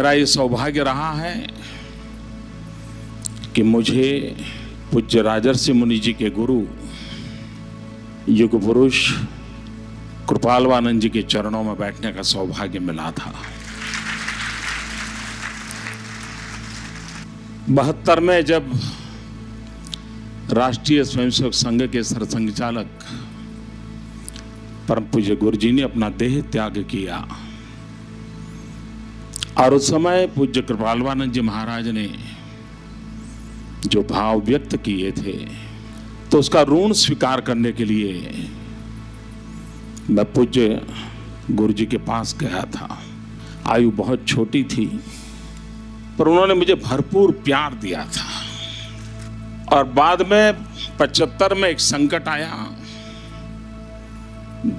मेरा ये सौभाग्य रहा है कि मुझे पूज्य राजर्षि मुनि जी के गुरु युग पुरुष कृपालवानंद जी के चरणों में बैठने का सौभाग्य मिला था। 72 में जब राष्ट्रीय स्वयंसेवक संघ के सरसंघचालक परम पूज्य गुरु जी ने अपना देह त्याग किया और उस समय पूज्य कृपालवानंद जी महाराज ने जो भाव व्यक्त किए थे, तो उसका ऋण स्वीकार करने के लिए मैं पूज्य गुरु जी के पास गया था। आयु बहुत छोटी थी, पर उन्होंने मुझे भरपूर प्यार दिया था। और बाद में 75 में एक संकट आया,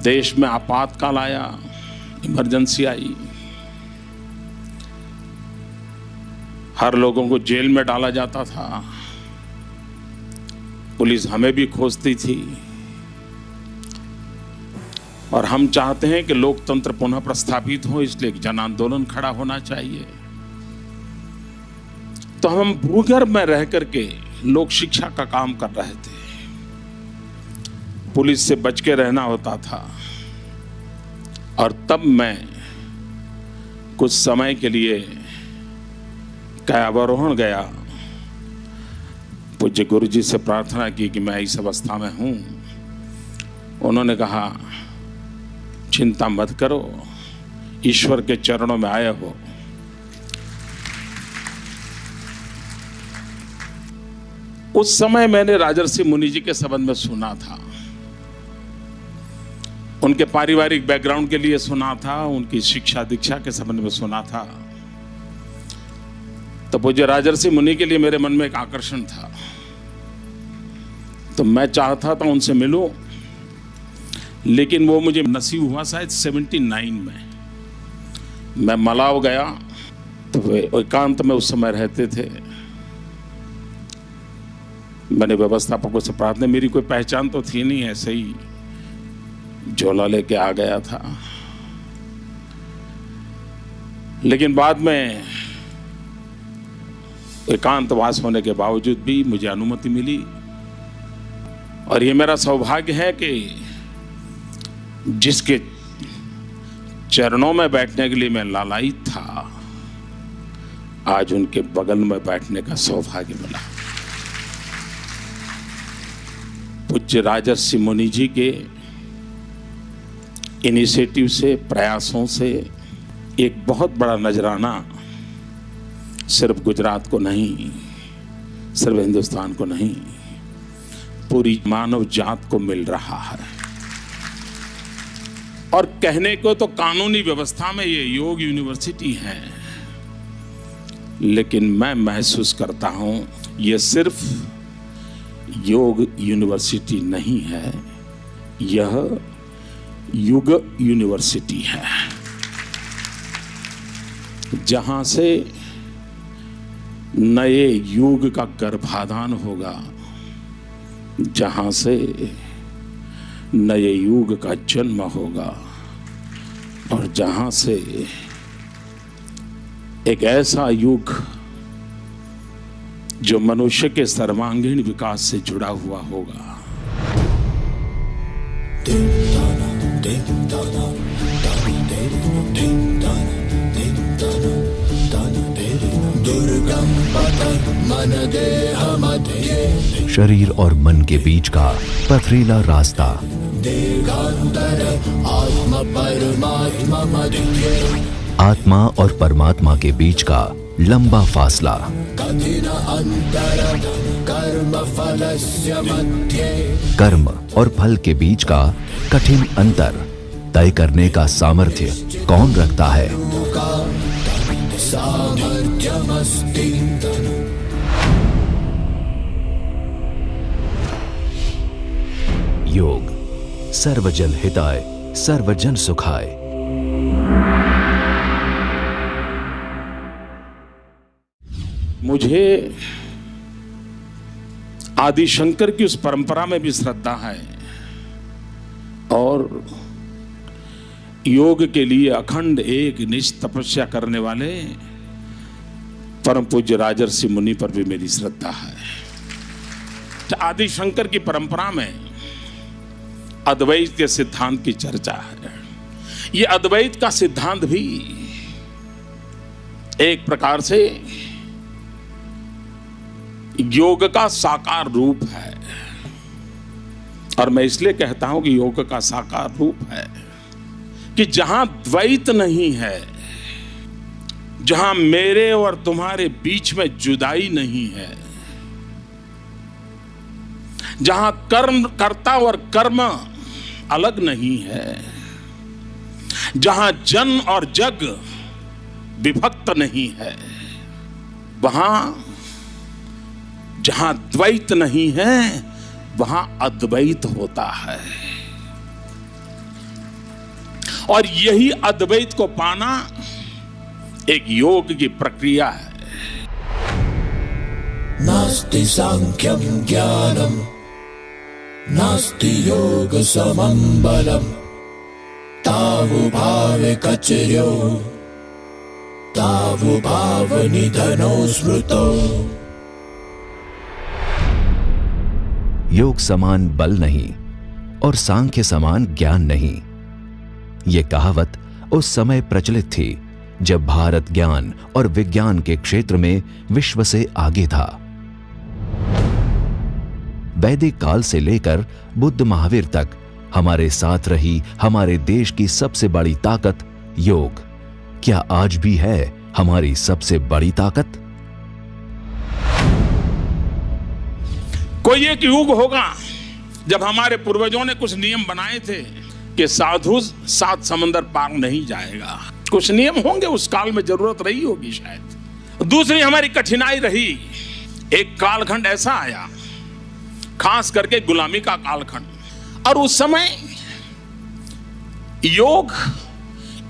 देश में आपातकाल आया, इमरजेंसी आई, हर लोगों को जेल में डाला जाता था, पुलिस हमें भी खोजती थी और हम चाहते हैं कि लोकतंत्र पुनः प्रस्थापित हो, इसलिए एक जन आंदोलन खड़ा होना चाहिए। तो हम भूगर्भ में रह करके लोक शिक्षा का काम कर रहे थे, पुलिस से बच के रहना होता था। और तब मैं कुछ समय के लिए कायावरोहण गया, पूज्य गुरु जी से प्रार्थना की कि मैं इस अवस्था में हूं। उन्होंने कहा चिंता मत करो, ईश्वर के चरणों में आए हो। उस समय मैंने राजर्षि मुनि जी के संबंध में सुना था, उनके पारिवारिक बैकग्राउंड के लिए सुना था, उनकी शिक्षा दीक्षा के संबंध में सुना था। तो पूज्य राजर्षि मुनि के लिए मेरे मन में एक आकर्षण था, तो मैं चाहता था उनसे मिलूं, लेकिन वो मुझे नसीब हुआ शायद 79 में। मैं मलाव गया, तो वे एकांत में उस समय रहते थे। मैंने व्यवस्थापकों से प्रार्थना, मेरी कोई पहचान तो थी नहीं, ऐसे ही झोला लेके आ गया था। लेकिन बाद में एकांतवास होने के बावजूद भी मुझे अनुमति मिली, और ये मेरा सौभाग्य है कि जिसके चरणों में बैठने के लिए मैं लालायित था, आज उनके बगल में बैठने का सौभाग्य मिला। पूज्य राजर्षि मुनि जी के इनिशिएटिव से, प्रयासों से एक बहुत बड़ा नजराना सिर्फ गुजरात को नहीं, सिर्फ हिंदुस्तान को नहीं, पूरी मानव जात को मिल रहा है। और कहने को तो कानूनी व्यवस्था में ये योग यूनिवर्सिटी है, लेकिन मैं महसूस करता हूं ये सिर्फ योग यूनिवर्सिटी नहीं है, यह युग यूनिवर्सिटी है, जहां से नए युग का गर्भाधान होगा, जहां से नए युग का जन्म होगा, और जहां से एक ऐसा युग जो मनुष्य के सर्वांगीण विकास से जुड़ा हुआ होगा। शरीर और मन के बीच का पथरीला रास्ता, आत्मा और परमात्मा के बीच का लंबा फासला, कर्म और फल के बीच का कठिन अंतर तय करने का सामर्थ्य कौन रखता है? योग सर्वजन हिताय सर्वजन सुखाय। मुझे आदि शंकर की उस परंपरा में भी श्रद्धा है और योग के लिए अखंड एक निष्ठ तपस्या करने वाले परम पूज्य राजर्षि मुनि पर भी मेरी श्रद्धा है। आदि शंकर की परंपरा में अद्वैत के सिद्धांत की चर्चा है। ये अद्वैत का सिद्धांत भी एक प्रकार से योग का साकार रूप है, और मैं इसलिए कहता हूं कि योग का साकार रूप है कि जहां द्वैत नहीं है, जहां मेरे और तुम्हारे बीच में जुदाई नहीं है, जहां कर्ता और कर्म अलग नहीं है, जहां जन और जग विभक्त नहीं है, वहां जहां द्वैत नहीं है वहां अद्वैत होता है। और यही अद्वैत को पाना एक योग की प्रक्रिया है। नास्ति सांख्यं ज्ञानम नास्ति योग समं बलम तावु भावे कचर्यो तावु भाव निधनो स्मृतो। योग समान बल नहीं और सांख्य समान ज्ञान नहीं। ये कहावत उस समय प्रचलित थी जब भारत ज्ञान और विज्ञान के क्षेत्र में विश्व से आगे था। वैदिक काल से लेकर बुद्ध महावीर तक हमारे साथ रही हमारे देश की सबसे बड़ी ताकत योग क्या आज भी है हमारी सबसे बड़ी ताकत? कोई एक युग होगा जब हमारे पूर्वजों ने कुछ नियम बनाए थे कि साधु 7 समंदर पार नहीं जाएगा। कुछ नियम होंगे, उस काल में जरूरत रही होगी शायद। दूसरी हमारी कठिनाई रही, एक कालखंड ऐसा आया, खास करके गुलामी का कालखंड, और उस समय योग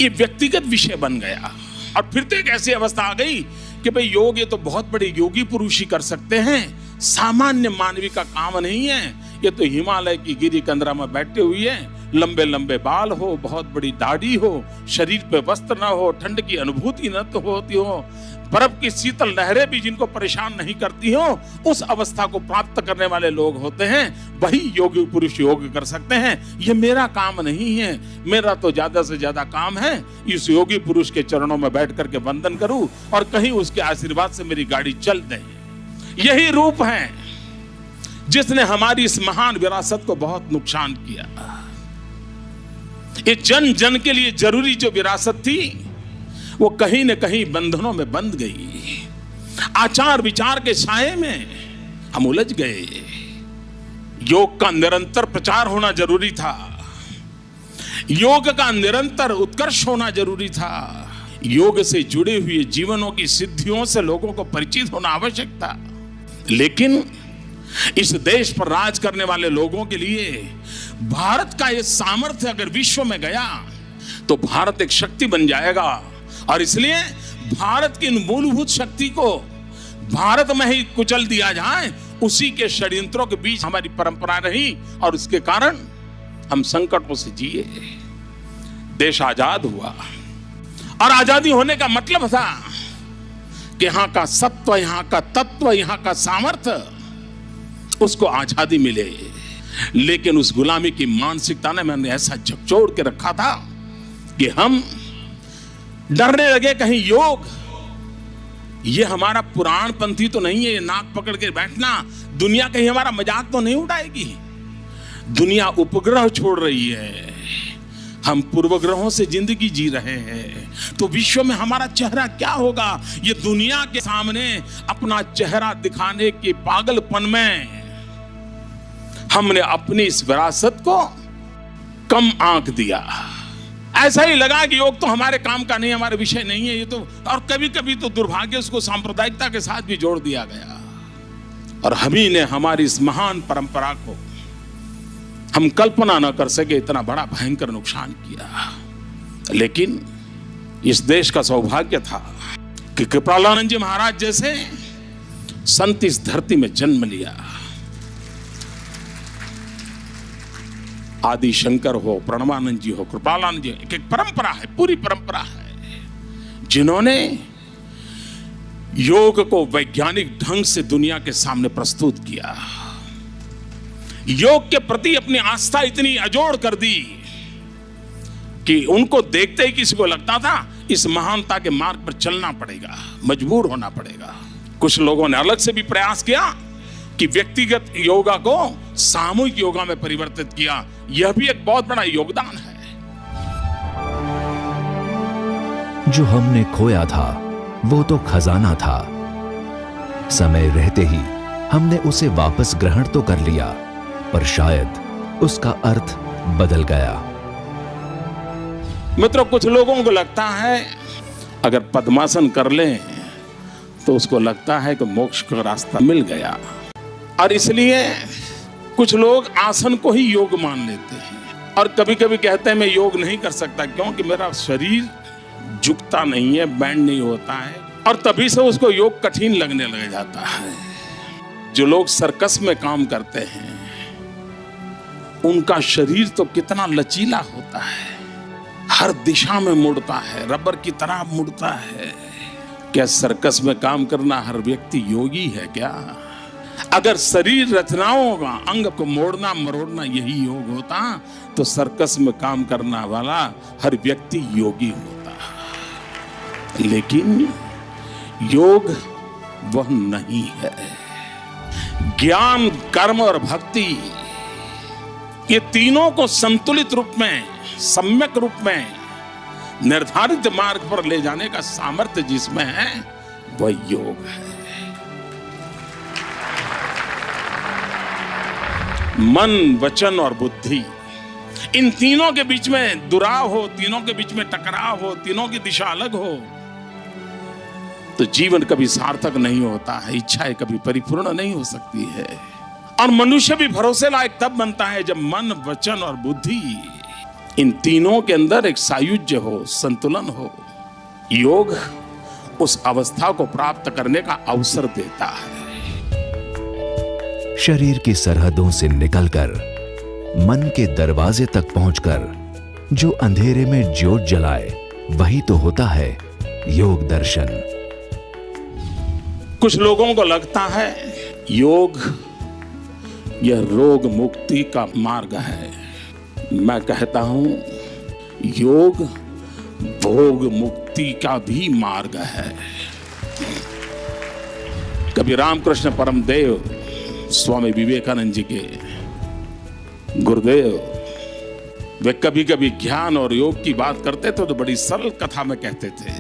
ये व्यक्तिगत विषय बन गया। और फिर तो एक ऐसी अवस्था आ गई कि भाई योग ये तो बहुत बड़े योगी पुरुष ही कर सकते हैं, सामान्य मानवी का काम नहीं है। ये तो हिमालय की गिरी कंदरा में बैठे हुए हैं, लंबे लंबे बाल हो, बहुत बड़ी दाढ़ी हो, शरीर पे वस्त्र ना हो, ठंड की अनुभूति न तो होती हो, बर्फ की शीतल लहरें भी जिनको परेशान नहीं करती हो, उस अवस्था को प्राप्त करने वाले लोग होते हैं, वही योगी पुरुष योग कर सकते हैं। ये मेरा काम नहीं है, मेरा तो ज्यादा से ज्यादा काम है इस योगी पुरुष के चरणों में बैठ करके वंदन करूं और कहीं उसके आशीर्वाद से मेरी गाड़ी चल दे। यही रूप है जिसने हमारी इस महान विरासत को बहुत नुकसान किया। ये जन जन के लिए जरूरी जो विरासत थी वो कहीं न कहीं बंधनों में बंध गई। आचार विचार के साये में हम उलझ गए। योग का निरंतर प्रचार होना जरूरी था, योग का निरंतर उत्कर्ष होना जरूरी था, योग से जुड़े हुए जीवनों की सिद्धियों से लोगों को परिचित होना आवश्यक था। लेकिन इस देश पर राज करने वाले लोगों के लिए भारत का यह सामर्थ्य अगर विश्व में गया तो भारत एक शक्ति बन जाएगा। और इसलिए भारत की मूलभूत शक्ति को भारत में ही कुचल दिया जाए, उसी के षड्यंत्रों के बीच हमारी परंपरा रही और उसके कारण हम संकटों से जिए। देश आजाद हुआ और आजादी होने का मतलब था कि यहां का सत्व, यहां का तत्व, यहां का सामर्थ्य उसको आजादी मिले। लेकिन उस गुलामी की मानसिकता ने मैंने ऐसा झकझोर के रखा था कि हम डरने लगे कहीं योग ये हमारा पुराण पंथी तो नहीं है, ये नाक पकड़ के बैठना, दुनिया कहीं हमारा मजाक तो नहीं उड़ाएगी। दुनिया उपग्रह छोड़ रही है, हम पूर्वग्रहों से जिंदगी जी रहे हैं, तो विश्व में हमारा चेहरा क्या होगा? ये दुनिया के सामने अपना चेहरा दिखाने के पागलपन में हमने अपनी इस विरासत को कम आंक दिया। ऐसा ही लगा कि योग तो हमारे काम का नहीं, हमारे विषय नहीं है ये तो। और कभी कभी तो दुर्भाग्य उसको सांप्रदायिकता के साथ भी जोड़ दिया गया। और हम ही ने हमारी इस महान परंपरा को हम कल्पना न कर सके इतना बड़ा भयंकर नुकसान किया। लेकिन इस देश का सौभाग्य था कि कृपालानंद जी महाराज जैसे संत इस धरती में जन्म लिया। आदि शंकर हो, प्रणवानंद जी हो, कृपालानंद जी, एक परंपरा है, पूरी परंपरा है, जिन्होंने योग को वैज्ञानिक ढंग से दुनिया के सामने प्रस्तुत किया। योग के प्रति अपनी आस्था इतनी अजोड़ कर दी कि उनको देखते ही किसी को लगता था इस महानता के मार्ग पर चलना पड़ेगा, मजबूर होना पड़ेगा। कुछ लोगों ने अलग से भी प्रयास किया कि व्यक्तिगत योगा को सामूहिक योगा में परिवर्तित किया। यह भी एक बहुत बड़ा योगदान है। जो हमने खोया था वो तो खजाना था। समय रहते ही हमने उसे वापस ग्रहण तो कर लिया, पर शायद उसका अर्थ बदल गया। मित्रों, कुछ लोगों को लगता है अगर पद्मासन कर लें तो उसको लगता है कि मोक्ष का रास्ता मिल गया, और इसलिए कुछ लोग आसन को ही योग मान लेते हैं और कभी कभी कहते हैं मैं योग नहीं कर सकता क्योंकि मेरा शरीर झुकता नहीं है, बैंड नहीं होता है, और तभी से उसको योग कठिन लगने लग जाता है। जो लोग सर्कस में काम करते हैं उनका शरीर तो कितना लचीला होता है, हर दिशा में मुड़ता है, रबर की तरह मुड़ता है। क्या सर्कस में काम करना हर व्यक्ति योगी है क्या? अगर शरीर रचनाओं का अंग को मोड़ना मरोड़ना यही योग होता तो सर्कस में काम करना वाला हर व्यक्ति योगी होता। लेकिन योग वह नहीं है। ज्ञान, कर्म और भक्ति, ये तीनों को संतुलित रूप में, सम्यक रूप में निर्धारित मार्ग पर ले जाने का सामर्थ्य जिसमें है वह योग है। मन, वचन और बुद्धि, इन तीनों के बीच में दुराव हो, तीनों के बीच में टकराव हो, तीनों की दिशा अलग हो तो जीवन कभी सार्थक नहीं होता है, इच्छाएं कभी परिपूर्ण नहीं हो सकती है। और मनुष्य भी भरोसे लायक तब बनता है जब मन, वचन और बुद्धि, इन तीनों के अंदर एक सायुज्य हो, संतुलन हो। योग उस अवस्था को प्राप्त करने का अवसर देता है। शरीर की सरहदों से निकलकर मन के दरवाजे तक पहुंचकर जो अंधेरे में ज्योत जलाए वही तो होता है योग दर्शन। कुछ लोगों को लगता है योग यह रोग मुक्ति का मार्ग है। मैं कहता हूं योग भोग मुक्ति का भी मार्ग है। कभी रामकृष्ण परमदेव स्वामी विवेकानंद जी के गुरुदेव, वे कभी कभी ज्ञान और योग की बात करते थे तो बड़ी सरल कथा में कहते थे।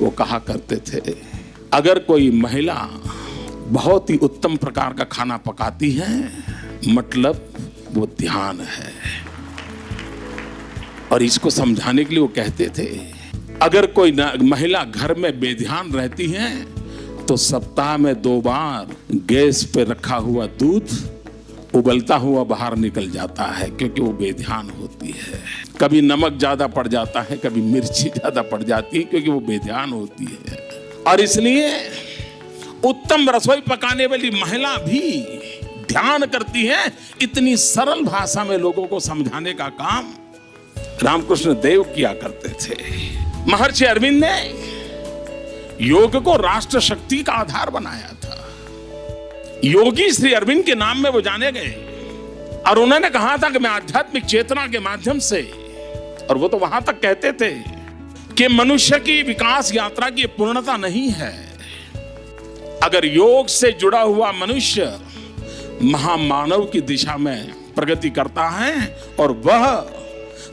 वो कहा करते थे अगर कोई महिला बहुत ही उत्तम प्रकार का खाना पकाती है मतलब वो ध्यान है। और इसको समझाने के लिए वो कहते थे अगर कोई महिला घर में बेध्यान रहती है तो सप्ताह में 2 बार गैस पे रखा हुआ दूध उबलता हुआ बाहर निकल जाता है क्योंकि वो बेध्यान होती है। कभी नमक ज्यादा पड़ जाता है, कभी मिर्ची ज्यादा पड़ जाती है क्योंकि वो बेध्यान होती है। और इसलिए उत्तम रसोई पकाने वाली महिला भी ध्यान करती है। इतनी सरल भाषा में लोगों को समझाने का काम रामकृष्ण देव किया करते थे। महर्षि अरविंद ने योग को राष्ट्र शक्ति का आधार बनाया था। योगी श्री अरविंद के नाम में वो जाने गए और उन्होंने कहा था कि मैं आध्यात्मिक चेतना के माध्यम से, और वो तो वहां तक कहते थे कि मनुष्य की विकास यात्रा की पूर्णता नहीं है। अगर योग से जुड़ा हुआ मनुष्य महामानव की दिशा में प्रगति करता है और वह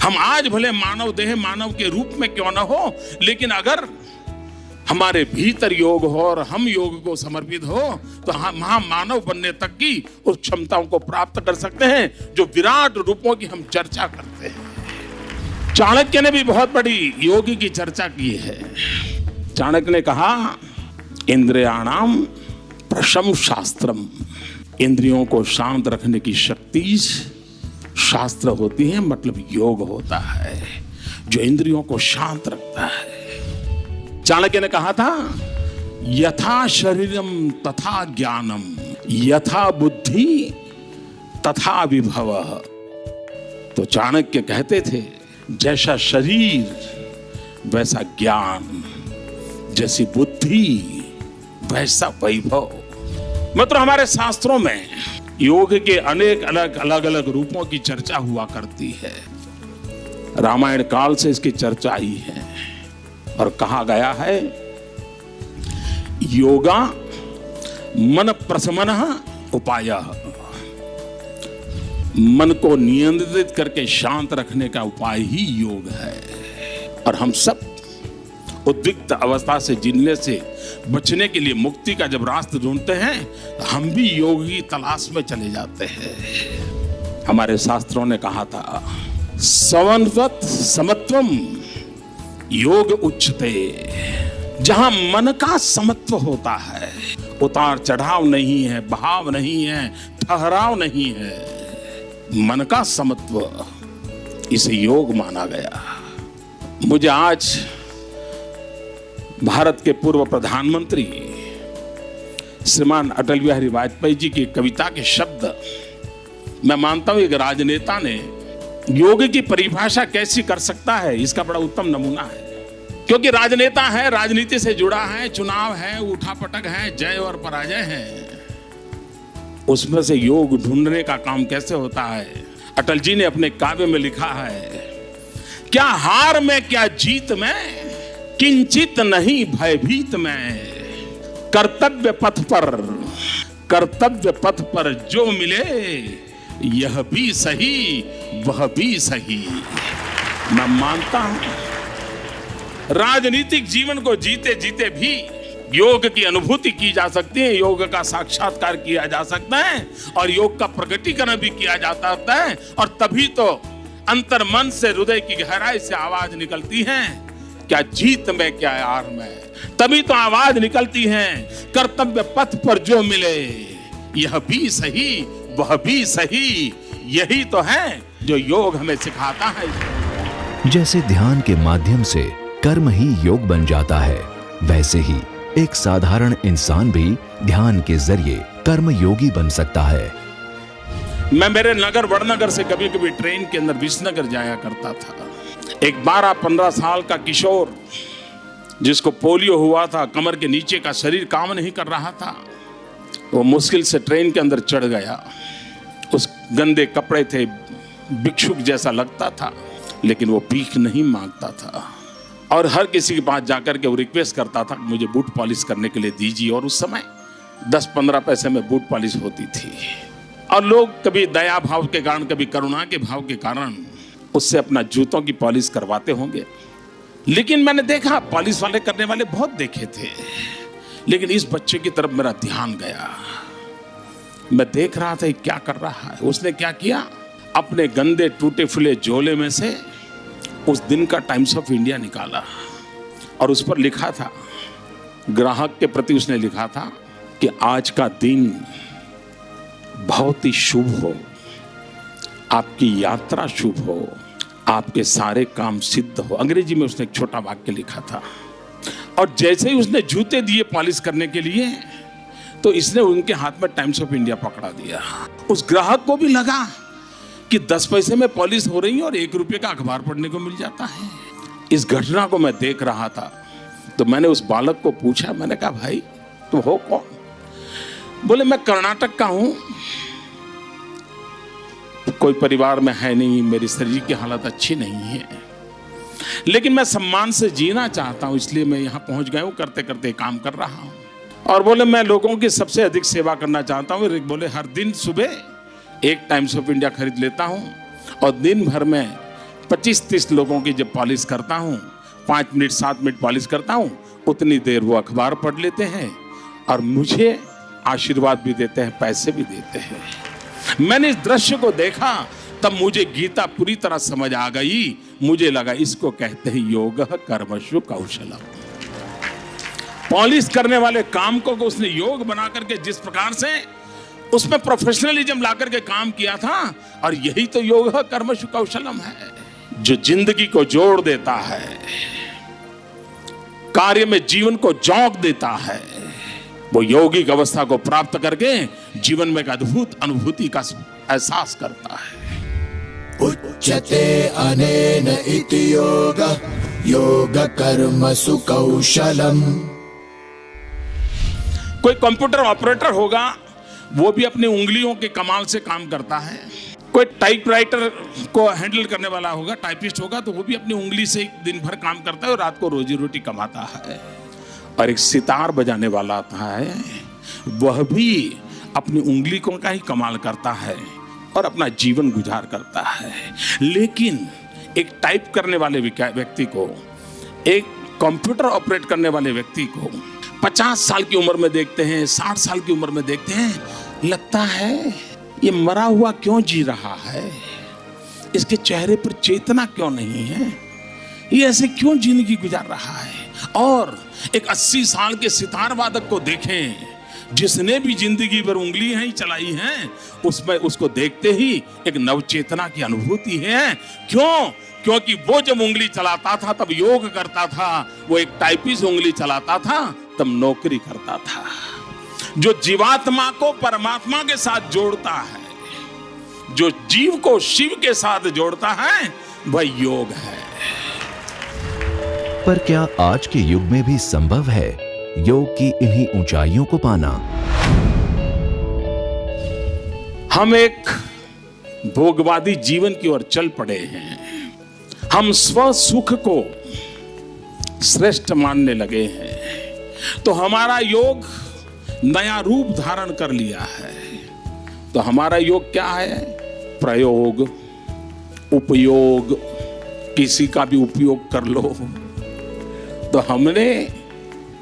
हम आज भले मानव देह मानव के रूप में क्यों न हो, लेकिन अगर हमारे भीतर योग हो और हम योग को समर्पित हो तो हम महामानव बनने तक की उस क्षमताओं को प्राप्त कर सकते हैं जो विराट रूपों की हम चर्चा करते हैं। चाणक्य ने भी बहुत बड़ी योगी की चर्चा की है। चाणक्य ने कहा इंद्रियाणाम प्रशम शास्त्रम, इंद्रियों को शांत रखने की शक्ति शास्त्र होती है, मतलब योग होता है जो इंद्रियों को शांत रखता है। चाणक्य ने कहा था यथा शरीरम तथा ज्ञानम यथा बुद्धि तथा विभव। तो चाणक्य कहते थे जैसा शरीर वैसा ज्ञान, जैसी बुद्धि वैसा वैभव। मतलब हमारे शास्त्रों में योग के अनेक अलग अलग रूपों की चर्चा हुआ करती है। रामायण काल से इसकी चर्चा ही है और कहा गया है योगा मन प्रशमनः उपायः। मन को नियंत्रित करके शांत रखने का उपाय ही योग है। और हम सब उद्विग्न अवस्था से जीने से बचने के लिए मुक्ति का जब रास्ता ढूंढते हैं तो हम भी योग की तलाश में चले जाते हैं। हमारे शास्त्रों ने कहा था सवनवत समत्वम योग उच्चते। जहां मन का समत्व होता है, उतार चढ़ाव नहीं है, भाव नहीं है, ठहराव नहीं है, मन का समत्व, इसे योग माना गया। मुझे आज भारत के पूर्व प्रधानमंत्री श्रीमान अटल बिहारी वाजपेयी जी की कविता के शब्द, मैं मानता हूं एक राजनेता ने योग की परिभाषा कैसी कर सकता है, इसका बड़ा उत्तम नमूना है। क्योंकि राजनेता है, राजनीति से जुड़ा है, चुनाव है, उठापटक है, जय और पराजय है, उसमें से योग ढूंढने का काम कैसे होता है। अटल जी ने अपने काव्य में लिखा है, क्या हार में क्या जीत में, किंचित नहीं भयभीत में, कर्तव्य पथ पर जो मिले, यह भी सही वह भी सही। मैं मानता हूं राजनीतिक जीवन को जीते जीते भी योग की अनुभूति की जा सकती है, योग का साक्षात्कार किया जा सकता है और योग का प्रकटीकरण भी किया जा सकता है। और तभी तो अंतर मन से, हृदय की गहराई से आवाज निकलती है, क्या जीत में क्या हार में। तभी तो आवाज निकलती है, कर्तव्य पथ पर जो मिले, यह भी सही वह भी सही। यही तो है जो योग हमें सिखाता है। जैसे ध्यान के माध्यम से कर्म ही योग बन जाता है, वैसे ही एक साधारण इंसान भी ध्यान के जरिए कर्म योगी बन सकता है। मैं मेरे नगर वड़नगर से कभी कभी ट्रेन के अंदर विसनगर जाया करता था। एक 12-15 साल का किशोर जिसको पोलियो हुआ था, कमर के नीचे का शरीर काम नहीं कर रहा था, वो मुश्किल से ट्रेन के अंदर चढ़ गया। उस गंदे कपड़े थे, भिक्षुक जैसा लगता था, लेकिन वो भीख नहीं मांगता था और हर किसी के पास जाकर के वो रिक्वेस्ट करता था मुझे बूट पॉलिश करने के लिए दीजिए। और उस समय 10-15 पैसे में बूट पॉलिश होती थी और लोग कभी दया भाव के कारण, कभी करुणा के भाव के कारण उससे अपना जूतों की पॉलिश करवाते होंगे। लेकिन मैंने देखा पॉलिश वाले करने वाले बहुत देखे थे, लेकिन इस बच्चे की तरफ मेरा ध्यान गया। मैं देख रहा था क्या कर रहा है। उसने क्या किया, अपने गंदे टूटे फूले झोले में से उस दिन का टाइम्स ऑफ इंडिया निकाला और उस पर लिखा था, ग्राहक के प्रति उसने लिखा था कि आज का दिन बहुत ही शुभ हो, आपकी यात्रा शुभ हो, आपके सारे काम सिद्ध हो। अंग्रेजी में उसने एक छोटा वाक्य लिखा था। और जैसे ही उसने जूते दिए पॉलिश करने के लिए, तो इसने उनके हाथ में टाइम्स ऑफ इंडिया पकड़ा दिया। उस ग्राहक को भी लगा कि 10 पैसे में पॉलिश हो रही है और 1 रुपये का अखबार पढ़ने को मिल जाता है। इस घटना को मैं देख रहा था तो मैंने उस बालक को पूछा, मैंने कहा भाई तुम हो कौन? बोले मैं कर्नाटक का हूं, कोई परिवार में है नहीं, मेरी शरीर की हालत अच्छी नहीं है, लेकिन मैं सम्मान से जीना चाहता हूं, इसलिए मैं यहां पहुंच गया हूं, करते करते काम कर रहा हूं। और बोले मैं लोगों की सबसे अधिक सेवा करना चाहता हूं। बोले हर दिन सुबह एक टाइम्स ऑफ इंडिया खरीद लेता हूं और दिन भर में 25-30 लोगों की जब पॉलिश करता हूं, 5 मिनट 7 मिनट पॉलिश करता हूं, उतनी देर वो अखबार पढ़ लेते हैं और मुझे आशीर्वाद भी देते हैं, पैसे भी देते हैं। मैंने इस दृश्य को देखा तब मुझे गीता पूरी तरह समझ आ गई। मुझे लगा इसको कहते हैं योग कर्मसु कौशलम। पॉलिश करने वाले काम को उसने योग बना करके जिस प्रकार से उसमें प्रोफेशनलिज्म ला करके काम किया था, और यही तो योग कर्मसु कौशलम है, जो जिंदगी को जोड़ देता है, कार्य में जीवन को झोंक देता है। वो यौगिक अवस्था को प्राप्त करके जीवन में एक अद्भुत अनुभूति का एहसास करता है। उच्यते अनेन इति योगः योगकर्मसु कौशलम्। कोई कंप्यूटर ऑपरेटर होगा, वो भी अपनी उंगलियों के कमाल से काम करता है। कोई टाइपराइटर को हैंडल करने वाला होगा, टाइपिस्ट होगा, तो वो भी अपनी उंगली से दिन भर काम करता है और रात को रोजी रोटी कमाता है। और एक सितार बजाने वाला आता है, वह भी अपनी उंगली को का ही कमाल करता है और अपना जीवन गुजार करता है। लेकिन एक टाइप करने वाले व्यक्ति को, एक कंप्यूटर ऑपरेट करने वाले व्यक्ति को 50 साल की उम्र में देखते हैं, 60 साल की उम्र में देखते हैं, लगता है ये मरा हुआ क्यों जी रहा है, इसके चेहरे पर चेतना क्यों नहीं है, ये ऐसे क्यों जिंदगी गुजार रहा है। और एक 80 साल के सितार वादक को देखें, जिसने भी जिंदगी भर उंगलियां ही चलाई हैं, उसमें उसको देखते ही एक नवचेतना की अनुभूति है। क्यों? क्योंकि वो जब उंगली चलाता था तब योग करता था, वो एक टाइपिस्ट उंगली चलाता था तब नौकरी करता था। जो जीवात्मा को परमात्मा के साथ जोड़ता है, जो जीव को शिव के साथ जोड़ता है, वह योग है। पर क्या आज के युग में भी संभव है योग की इन्हीं ऊंचाइयों को पाना? हम एक भोगवादी जीवन की ओर चल पड़े हैं। हम स्व सुख को श्रेष्ठ मानने लगे हैं, तो हमारा योग नया रूप धारण कर लिया है। तो हमारा योग क्या है? प्रयोग, उपयोग, किसी का भी उपयोग कर लो। तो हमने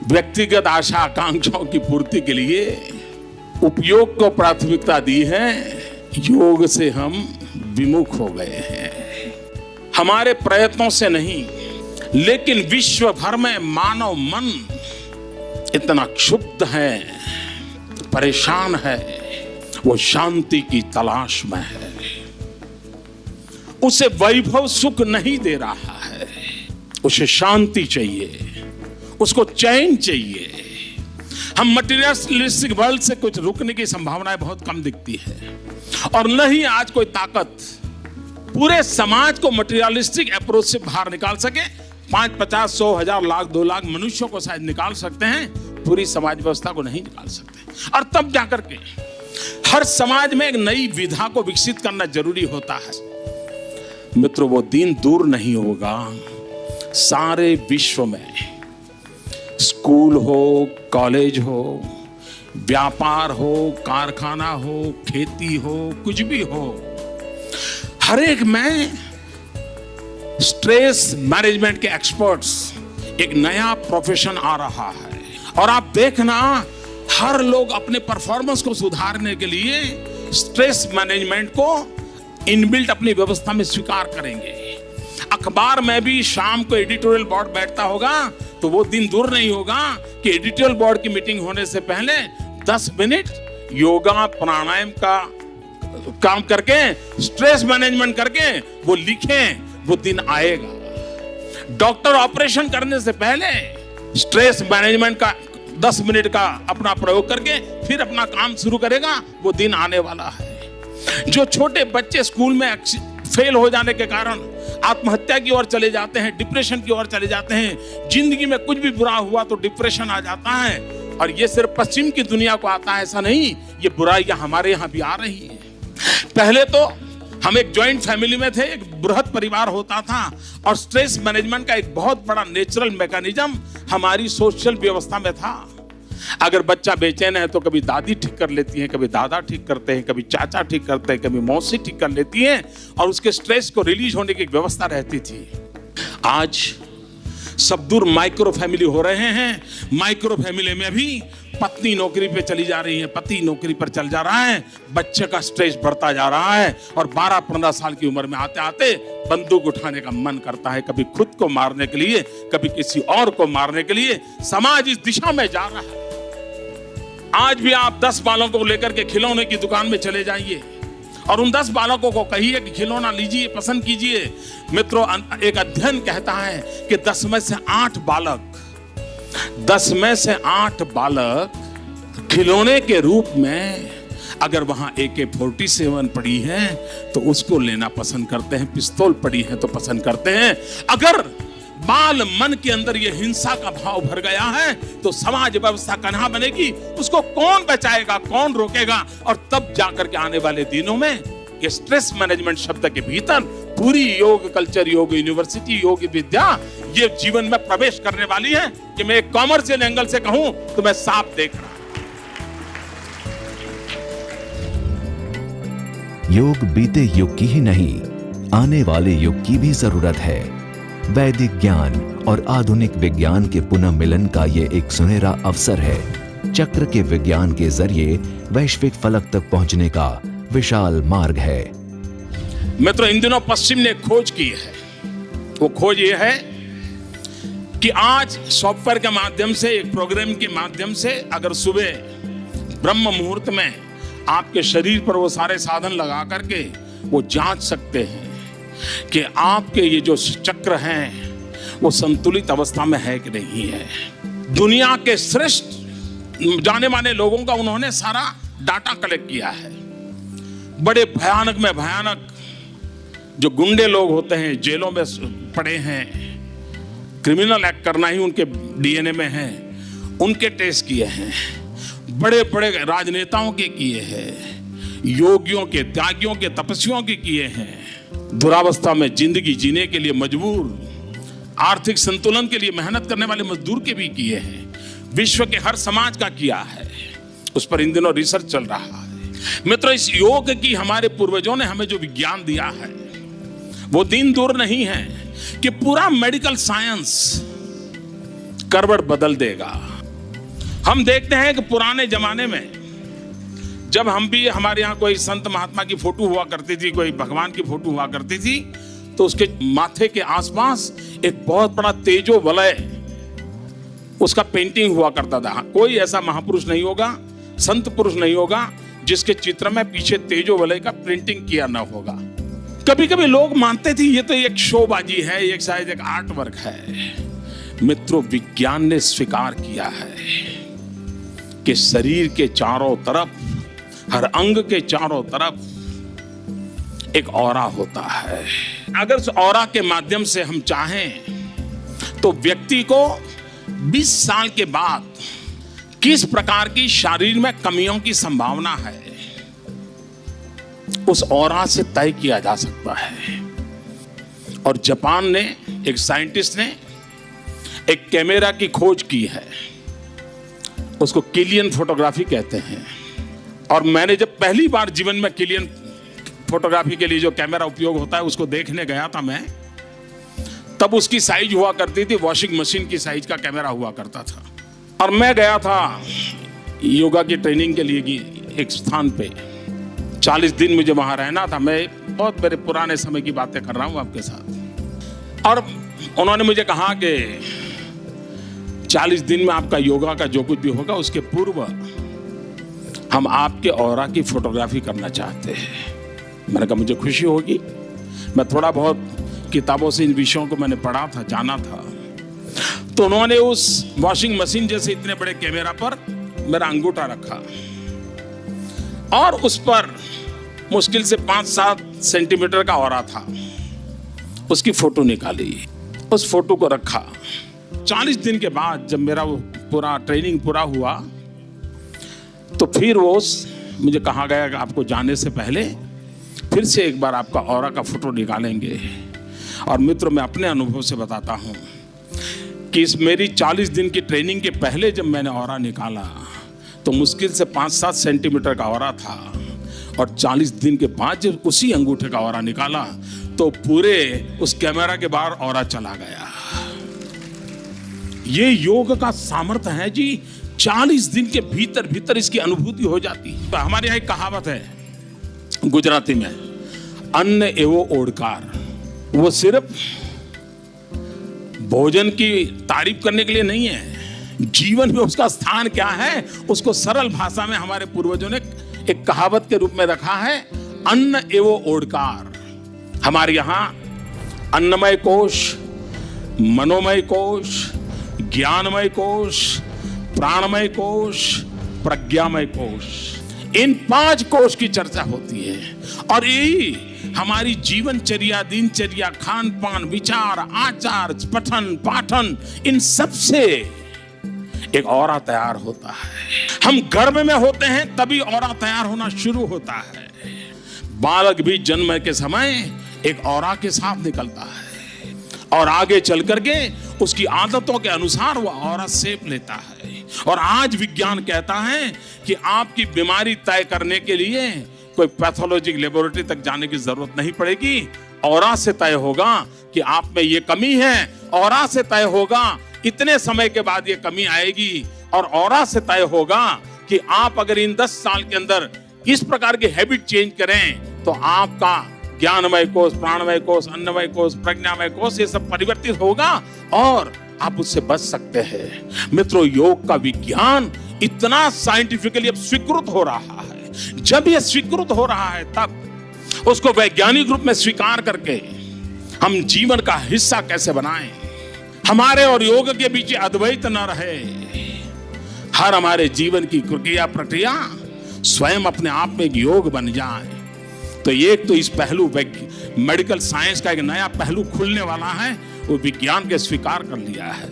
व्यक्तिगत आशा आकांक्षाओं की पूर्ति के लिए उपयोग को प्राथमिकता दी है, योग से हम विमुख हो गए हैं। हमारे प्रयत्नों से नहीं, लेकिन विश्व भर में मानव मन इतना क्षुब्ध है, परेशान है, वो शांति की तलाश में है। उसे वैभव सुख नहीं दे रहा है, उसे शांति चाहिए, उसको चैन चाहिए। हम मटेरियलिस्टिक वर्ल्ड से कुछ रुकने की संभावनाएं बहुत कम दिखती है, और नहीं आज कोई ताकत पूरे समाज को मटेरियलिस्टिक अप्रोच से बाहर निकाल सके। 5, 50, 100, 1000, लाख, 2 लाख मनुष्यों को शायद निकाल सकते हैं, पूरी समाज व्यवस्था को नहीं निकाल सकते। और तब जाकर के हर समाज में एक नई विधा को विकसित करना जरूरी होता है। मित्रों, वो दिन दूर नहीं होगा, सारे विश्व में स्कूल हो, कॉलेज हो, व्यापार हो, कारखाना हो, खेती हो, कुछ भी हो, हर एक में स्ट्रेस मैनेजमेंट के एक्सपर्ट्स, एक नया प्रोफेशन आ रहा है। और आप देखना, हर लोग अपने परफॉर्मेंस को सुधारने के लिए स्ट्रेस मैनेजमेंट को इनबिल्ट अपनी व्यवस्था में स्वीकार करेंगे। अखबार में भी शाम को एडिटोरियल बोर्ड बैठता होगा, तो वो दिन दूर नहीं होगा कि एडिटोरियल बोर्ड की मीटिंग होने से पहले 10 मिनट योगा प्राणायाम का काम करके, स्ट्रेस मैनेजमेंट करके वो लिखें, वो दिन आएगा। डॉक्टर ऑपरेशन करने से पहले स्ट्रेस मैनेजमेंट का 10 मिनट का अपना प्रयोग करके फिर अपना काम शुरू करेगा, वो दिन आने वाला है। जो छोटे बच्चे स्कूल में फेल हो जाने के कारण आत्महत्या की ओर चले जाते हैं, डिप्रेशन की ओर चले जाते हैं, जिंदगी में कुछ भी बुरा हुआ तो डिप्रेशन आ जाता है, और ये सिर्फ पश्चिम की दुनिया को आता है ऐसा नहीं, ये बुराइयां हमारे यहाँ भी आ रही है। पहले तो हम एक जॉइंट फैमिली में थे, एक बृहद परिवार होता था, और स्ट्रेस मैनेजमेंट का एक बहुत बड़ा नेचुरल मैकेनिज्म हमारी सोशल व्यवस्था में था। अगर बच्चा बेचैन है तो कभी दादी ठीक कर लेती है, कभी दादा ठीक करते हैं, कभी चाचा ठीक करते हैं, कभी मौसी ठीक कर लेती है, और उसके स्ट्रेस को रिलीज होने की एक व्यवस्था रहती थी। आज सब दूर माइक्रो फैमिली हो रहे हैं। माइक्रो फैमिली में भी पत्नी नौकरी पे चली जा रही है, पति नौकरी पर चल जा रहा है, बच्चे का स्ट्रेस बढ़ता जा रहा है, और 12-15 साल की उम्र में आते आते बंदूक उठाने का मन करता है, कभी खुद को मारने के लिए, कभी किसी और को मारने के लिए। समाज इस दिशा में जा रहा है। आज भी आप 10 बालकों को लेकर के खिलौने की दुकान में चले जाइए और उन 10 बालकों को कहिए कि खिलौना लीजिए, पसंद कीजिए। मित्रों, एक अध्ययन कहता है कि 10 में से 8 बालक खिलौने के रूप में, अगर वहां AK-47 पड़ी है तो उसको लेना पसंद करते हैं, पिस्तौल पड़ी है तो पसंद करते हैं। अगर बाल मन के अंदर ये हिंसा का भाव भर गया है तो समाज व्यवस्था कहाँ बनेगी, उसको कौन बचाएगा, कौन रोकेगा। और तब जाकर के आने वाले दिनों में ये स्ट्रेस मैनेजमेंट शब्द के भीतर पूरी योग कल्चर, योग यूनिवर्सिटी, योग विद्या ये जीवन में प्रवेश करने वाली है कि मैं एक कॉमर्शियल एंगल से कहूं तो मैं साफ देख रहा हूं। योग बीते युग की ही नहीं, आने वाले युग की भी जरूरत है। वैदिक ज्ञान और आधुनिक विज्ञान के पुनः मिलन का ये एक सुनहरा अवसर है। चक्र के विज्ञान के जरिए वैश्विक फलक तक पहुंचने का विशाल मार्ग है। मित्रों, इन दिनों पश्चिम ने खोज की है। वो खोज ये है कि आज सॉफ्टवेयर के माध्यम से, एक प्रोग्राम के माध्यम से अगर सुबह ब्रह्म मुहूर्त में आपके शरीर पर वो सारे साधन लगा करके वो जांच सकते हैं कि आपके ये जो चक्र हैं वो संतुलित अवस्था में है कि नहीं है। दुनिया के श्रेष्ठ जाने माने लोगों का उन्होंने सारा डाटा कलेक्ट किया है। बड़े भयानक में भयानक जो गुंडे लोग होते हैं, जेलों में पड़े हैं, क्रिमिनल एक्ट करना ही उनके डीएनए में है, उनके टेस्ट किए हैं। बड़े बड़े राजनेताओं के किए हैं, योगियों के, त्यागियों के, तपस्वियों के किए हैं। दुरावस्था में जिंदगी जीने के लिए मजबूर, आर्थिक संतुलन के लिए मेहनत करने वाले मजदूर के भी किए हैं। विश्व के हर समाज का किया है। उस पर इन दिनों रिसर्च चल रहा है। मित्रों, इस योग की हमारे पूर्वजों ने हमें जो विज्ञान दिया है वो दिन दूर नहीं है कि पूरा मेडिकल साइंस करवट बदल देगा। हम देखते हैं कि पुराने जमाने में जब हम भी, हमारे यहाँ कोई संत महात्मा की फोटो हुआ करती थी, कोई भगवान की फोटो हुआ करती थी, तो उसके माथे के आसपास एक बहुत बड़ा तेजो वलय उसका पेंटिंग हुआ करता था। कोई ऐसा महापुरुष नहीं होगा, संत पुरुष नहीं होगा जिसके चित्र में पीछे तेजो वलय का प्रिंटिंग किया ना होगा। कभी कभी लोग मानते थे ये तो एक शोबाजी है, ये शायद एक आर्ट वर्क है। मित्रों, विज्ञान ने स्वीकार किया है कि शरीर के चारों तरफ, हर अंग के चारों तरफ एक ऑरा होता है। अगर उस ऑरा के माध्यम से हम चाहें तो व्यक्ति को 20 साल के बाद किस प्रकार की शरीर में कमियों की संभावना है उस ऑरा से तय किया जा सकता है। और जापान ने, एक साइंटिस्ट ने एक कैमरा की खोज की है, उसको किलियन फोटोग्राफी कहते हैं। और मैंने जब पहली बार जीवन में किलियन फोटोग्राफी के लिए जो कैमरा उपयोग होता है उसको देखने गया था मैं, तब उसकी साइज हुआ करती थी वॉशिंग मशीन की साइज का कैमरा हुआ करता था। और मैं गया था योगा की ट्रेनिंग के लिए एक स्थान पे, 40 दिन मुझे वहां रहना था। मैं बहुत मेरे पुराने समय की बातें कर रहा हूं आपके साथ। और उन्होंने मुझे कहा कि 40 दिन में आपका योगा का जो कुछ भी होगा उसके पूर्व हम आपके ऑरा की फोटोग्राफी करना चाहते हैं। मैंने कहा मुझे खुशी होगी। मैं थोड़ा बहुत किताबों से इन विषयों को मैंने पढ़ा था, जाना था। तो उन्होंने उस वॉशिंग मशीन जैसे इतने बड़े कैमरा पर मेरा अंगूठा रखा और उस पर मुश्किल से 5-7 सेंटीमीटर का ऑरा था। उसकी फोटो निकाली, उस फोटो को रखा। 40 दिन के बाद जब मेरा वो पूरा ट्रेनिंग पूरा हुआ तो फिर वो मुझे कहा गया कि आपको जाने से पहले फिर से एक बार आपका ऑरा का फोटो निकालेंगे। और मित्रों, मैं अपने अनुभव से बताता हूं कि इस मेरी 40 दिन की ट्रेनिंग के पहले जब मैंने ऑरा निकाला तो मुश्किल से 5-7 सेंटीमीटर का ऑरा था। और 40 दिन के बाद जब उसी अंगूठे का ऑरा निकाला तो पूरे उस कैमरा के बाहर ऑरा चला गया। ये योग का सामर्थ्य है जी। 40 दिन के भीतर भीतर इसकी अनुभूति हो जाती है। तो हमारे यहाँ एक कहावत है गुजराती में, अन्न एवो ओडकार। वो सिर्फ भोजन की तारीफ करने के लिए नहीं है, जीवन में उसका स्थान क्या है उसको सरल भाषा में हमारे पूर्वजों ने एक कहावत के रूप में रखा है, अन्न एवो ओडकार। हमारे यहाँ अन्नमय कोश, मनोमय कोश, ज्ञानमय कोश, प्राणमय कोश, प्रज्ञामय कोश, इन 5 कोश की चर्चा होती है और यही हमारी जीवनचर्या, दिनचर्या, खान पान, विचार, आचार, पठन पाठन, इन सब से एक ऑरा तैयार होता है। हम गर्भ में होते हैं तभी ऑरा तैयार होना शुरू होता है। बालक भी जन्म के समय एक ऑरा के साथ निकलता है और आगे चल करके उसकी आदतों के अनुसार वो ऑरा शेप लेता है। और आज विज्ञान कहता है कि आपकी बीमारी तय करने के लिए कोई पैथोलॉजी लेबोरेटरी तक जाने की जरूरत नहीं पड़ेगी। ऑरा से तय होगा कि आप में ये कमी है, ऑरा से तय होगा इतने समय के बाद ये कमी आएगी, और ऑरा से तय होगा कि आप अगर इन 10 साल के अंदर इस प्रकार की हैबिट चेंज करें तो आपका ज्ञानमय कोश, प्राणमय कोश, अन्नमय कोश, प्रज्ञामय कोश ये सब परिवर्तित होगा और आप उससे बच सकते हैं। मित्रों, योग का विज्ञान इतना साइंटिफिकली अब स्वीकृत हो रहा है। जब यह स्वीकृत हो रहा है तब उसको वैज्ञानिक रूप में स्वीकार करके हम जीवन का हिस्सा कैसे बनाएं, हमारे और योग के बीच अद्वैत न रहे, हर हमारे जीवन की क्रिया प्रक्रिया स्वयं अपने आप में एक योग बन जाए। तो एक तो इस पहलू मेडिकल साइंस का एक नया पहलू खुलने वाला है, वो विज्ञान के स्वीकार कर लिया है।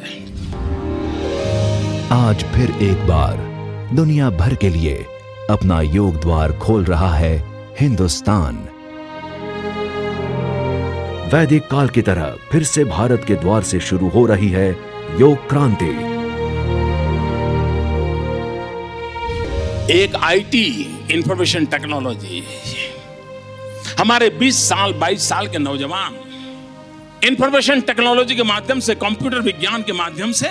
आज फिर एक बार दुनिया भर के लिए अपना योग द्वार खोल रहा है हिंदुस्तान। वैदिक काल की तरह फिर से भारत के द्वार से शुरू हो रही है योग क्रांति। एक आईटी, इंफॉर्मेशन टेक्नोलॉजी, हमारे 20 साल 22 साल के नौजवान इंफॉर्मेशन टेक्नोलॉजी के माध्यम से, कंप्यूटर विज्ञान के माध्यम से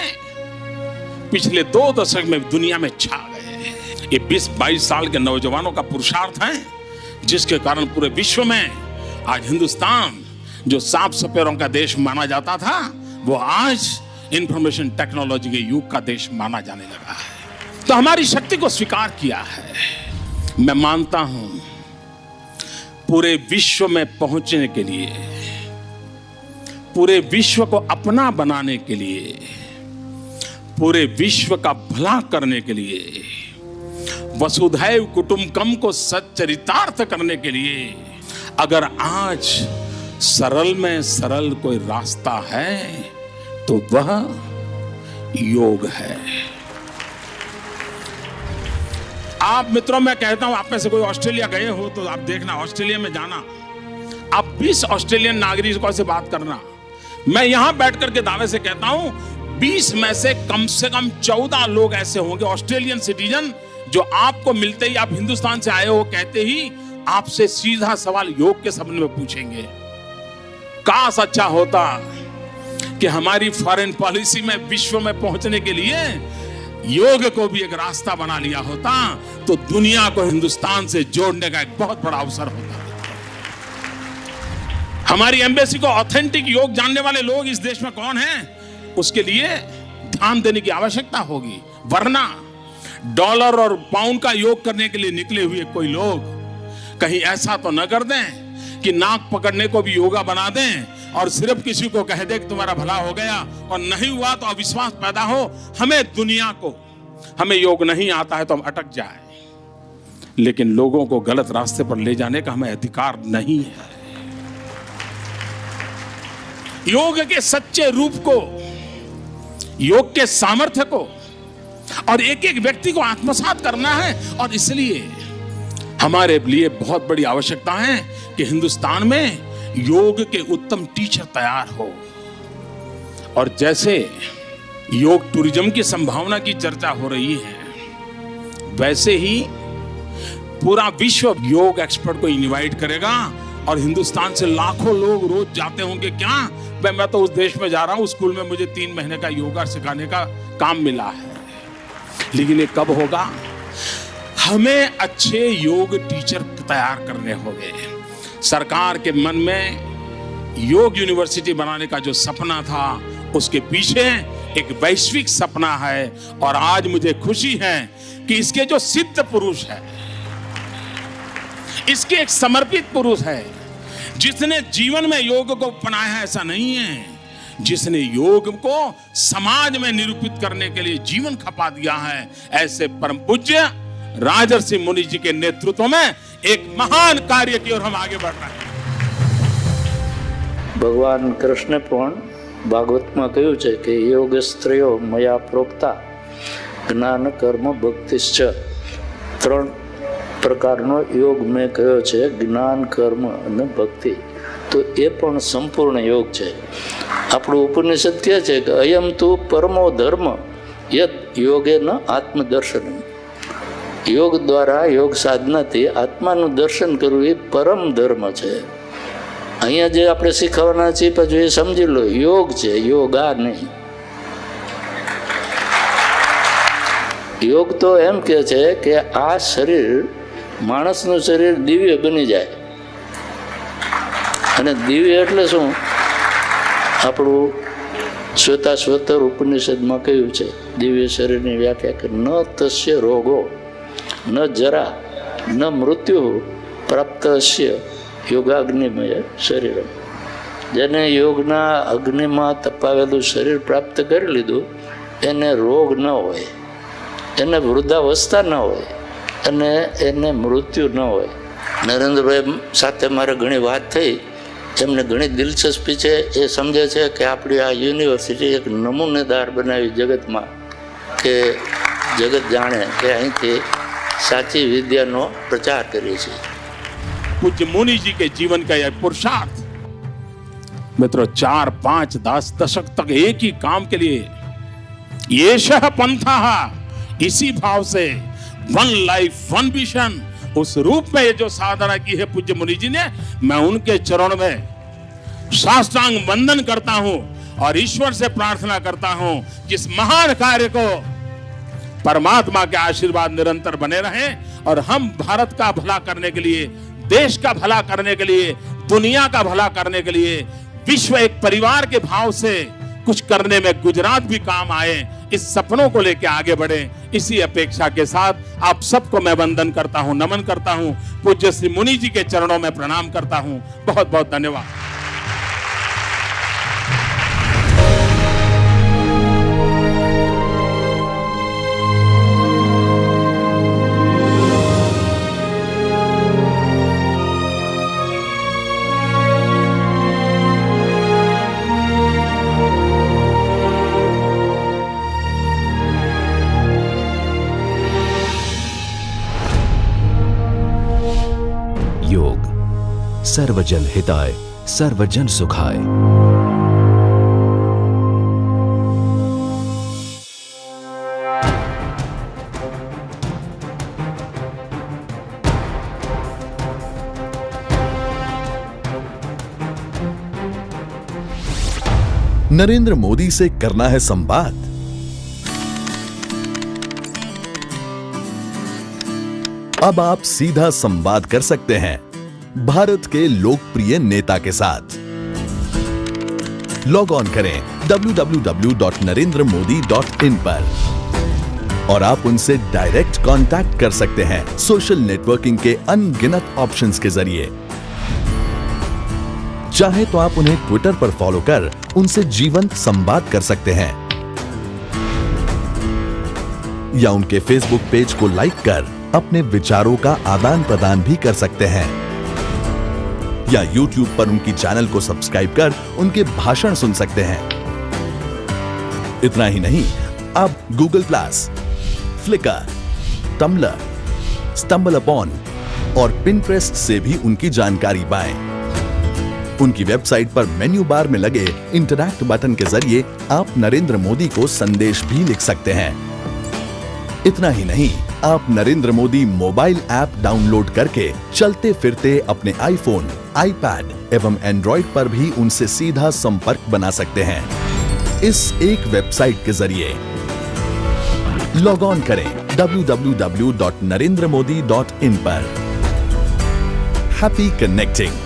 पिछले 2 दशक में दुनिया में छा गए। ये 20-22 साल के नौजवानों का पुरुषार्थ है जिसके कारण पूरे विश्व में आज हिंदुस्तान, जो सांप सपेरों का देश माना जाता था, वो आज इंफॉर्मेशन टेक्नोलॉजी के युग का देश माना जाने लगा है। तो हमारी शक्ति को स्वीकार किया है। मैं मानता हूं पूरे विश्व में पहुंचने के लिए, पूरे विश्व को अपना बनाने के लिए, पूरे विश्व का भला करने के लिए, वसुधैव कुटुंबकम को सच्चरितार्थ करने के लिए अगर आज सरल में सरल कोई रास्ता है तो वह योग है। आप मित्रों, मैं कहता हूं, आप में से कोई ऑस्ट्रेलिया गए हो तो आप देखना, ऑस्ट्रेलिया में जाना, आप 20 ऑस्ट्रेलियन नागरिकों से बात करना। मैं यहां बैठ करके दावे से कहता हूं 20 में से कम 14 लोग ऐसे होंगे ऑस्ट्रेलियन सिटीजन जो आपको मिलते ही, आप हिंदुस्तान से आए हो कहते ही आपसे सीधा सवाल योग के संबंध में पूछेंगे। काश अच्छा होता कि हमारी फॉरेन पॉलिसी में विश्व में पहुंचने के लिए योग को भी एक रास्ता बना लिया होता तो दुनिया को हिंदुस्तान से जोड़ने का एक बहुत बड़ा अवसर होता। हमारी एम्बेसी को ऑथेंटिक योग जानने वाले लोग इस देश में कौन हैं, उसके लिए ध्यान देने की आवश्यकता होगी। वरना डॉलर और पाउंड का योग करने के लिए निकले हुए कोई लोग कहीं ऐसा तो न कर दें कि नाक पकड़ने को भी योगा बना दें और सिर्फ किसी को कह दे कि तुम्हारा भला हो गया और नहीं हुआ तो अविश्वास पैदा हो। हमें दुनिया को, हमें योग नहीं आता है तो हम अटक जाए, लेकिन लोगों को गलत रास्ते पर ले जाने का हमें अधिकार नहीं है। योग के सच्चे रूप को, योग के सामर्थ्य को और एक एक व्यक्ति को आत्मसात करना है। और इसलिए हमारे लिए बहुत बड़ी आवश्यकता है कि हिंदुस्तान में योग के उत्तम टीचर तैयार हो। और जैसे योग टूरिज्म की संभावना की चर्चा हो रही है, वैसे ही पूरा विश्व योग एक्सपर्ट को इनवाइट करेगा और हिंदुस्तान से लाखों लोग रोज जाते होंगे। क्या मैं तो उस देश में जा रहा हूं, स्कूल में मुझे 3 महीने का योगा सिखाने का काम मिला है, लेकिन ये कब होगा? हमें अच्छे योग टीचर तैयार करने होंगे। सरकार के मन में योग यूनिवर्सिटी बनाने का जो सपना था, उसके पीछे एक वैश्विक सपना है। और आज मुझे खुशी है कि इसके जो सिद्ध पुरुष है, इसके एक समर्पित पुरुष है जिसने जीवन में योग को अपनाया है, ऐसा नहीं है, जिसने योग को समाज में निरूपित करने के लिए जीवन खपा दिया है। ऐसे परम पूज्य राजर्षि मुनि जी के नेतृत्व में एक महान कार्य की ओर हम आगे बढ़ रहे हैं। भगवान कृष्ण पण भागवतમાં કહ્યું છે કે યોગસ્ત્રયો મયા પ્રોક્તા જ્ઞાન કર્મ ભક્તિશ્ચ, ત્રણ પ્રકારનો યોગ મેં કહ્યો છે, જ્ઞાન કર્મ અને ભક્તિ. તો એ પણ સંપૂર્ણ યોગ છે. આપણું ઉપનિષદ કહે છે કે અયમ તુ પરમો ધર્મ યત યોગેન આત્મદર્શન. યોગ દ્વારા યોગ સાધનાથી આત્માનું દર્શન કરવું એ પરમ ધર્મ છે. અહીંયા જે આપણે શીખવાના છીએ પછી એ સમજી લો, યોગ છે, યોગા નહીં. યોગ તો એમ કે છે કે આ શરીર, માણસનું શરીર દિવ્ય બની જાય. અને દિવ્ય એટલે શું? આપણું શ્વેતાશ્વતર ઉપનિષદમાં કહ્યું છે દિવ્ય શરીરની વ્યાખ્યા કે ન તસ્ય રોગો ન જરા ન મૃત્યુ પ્રાપ્તસ્ય યોગાગ્નિમય શરીર. જેને યોગના અગ્નિમાં તપાવેલું શરીર પ્રાપ્ત કરી લીધું એને રોગ ન હોય, એને વૃદ્ધાવસ્થા ન હોય અને એને મૃત્યુ ન હોય. નરેન્દ્રભાઈ સાથે મારે ઘણી વાત થઈ, એમને ઘણી દિલચસ્પી છે. એ સમજે છે કે આપણી આ યુનિવર્સિટી એક નમૂનેદાર બનાવી જગતમાં, કે જગત જાણે કે અહીંથી સાચી વિદ્યાનો પ્રચાર કરીએ છીએ. पूज्य मुनि जी के जीवन का यह पुरुषार्थ मित्रों 4, 5, 10 दशक तक एक ही काम के लिए येषः पंथः, इसी भाव से वन लाइफ वन विजन उस रूप में ये जो साधना की है पूज्य मुनि जी ने, मैं उनके चरण में साष्टांग वंदन करता हूं और ईश्वर से प्रार्थना करता हूं कि इस महान कार्य को परमात्मा के आशीर्वाद निरंतर बने रहें और हम भारत का भला करने के लिए, देश का भला करने के लिए, दुनिया का भला करने के लिए, विश्व एक परिवार के भाव से कुछ करने में गुजरात भी काम आए, इस सपनों को लेकर आगे बढ़े. इसी अपेक्षा के साथ आप सबको मैं वंदन करता हूं, नमन करता हूं, पूज्य श्री मुनि जी के चरणों में प्रणाम करता हूं. बहुत बहुत धन्यवाद. योग सर्वजन हिताय सर्वजन सुखाय. नरेंद्र मोदी से करना है संवाद? अब आप सीधा संवाद कर सकते हैं भारत के लोकप्रिय नेता के साथ. लॉग ऑन करें www.narendramodi.in पर और आप उनसे डायरेक्ट कांटेक्ट कर सकते हैं सोशल नेटवर्किंग के अनगिनत ऑप्शंस के जरिए. चाहे तो आप उन्हें ट्विटर पर फॉलो कर उनसे जीवंत संवाद कर सकते हैं, या उनके फेसबुक पेज को लाइक कर अपने विचारों का आदान प्रदान भी कर सकते हैं, या YouTube पर उनकी चैनल को सब्सक्राइब कर उनके भाषण सुन सकते हैं. इतना ही नहीं, आप Google Plus, Flickr, Tumblr, StumbleUpon और पिंटरेस्ट से भी उनकी जानकारी पाएं. उनकी वेबसाइट पर मेन्यू बार में लगे इंटरैक्ट बटन के जरिए आप नरेंद्र मोदी को संदेश भी लिख सकते हैं. इतना ही नहीं, आप Narendra Modi mobile app download करके चलते फिरते अपने आईफोन, आईपैड एवं एंड्रॉइड पर भी उनसे सीधा संपर्क बना सकते हैं इस एक वेबसाइट के जरिए. लॉग ऑन करें www.narendramodi.in पर. Happy connecting.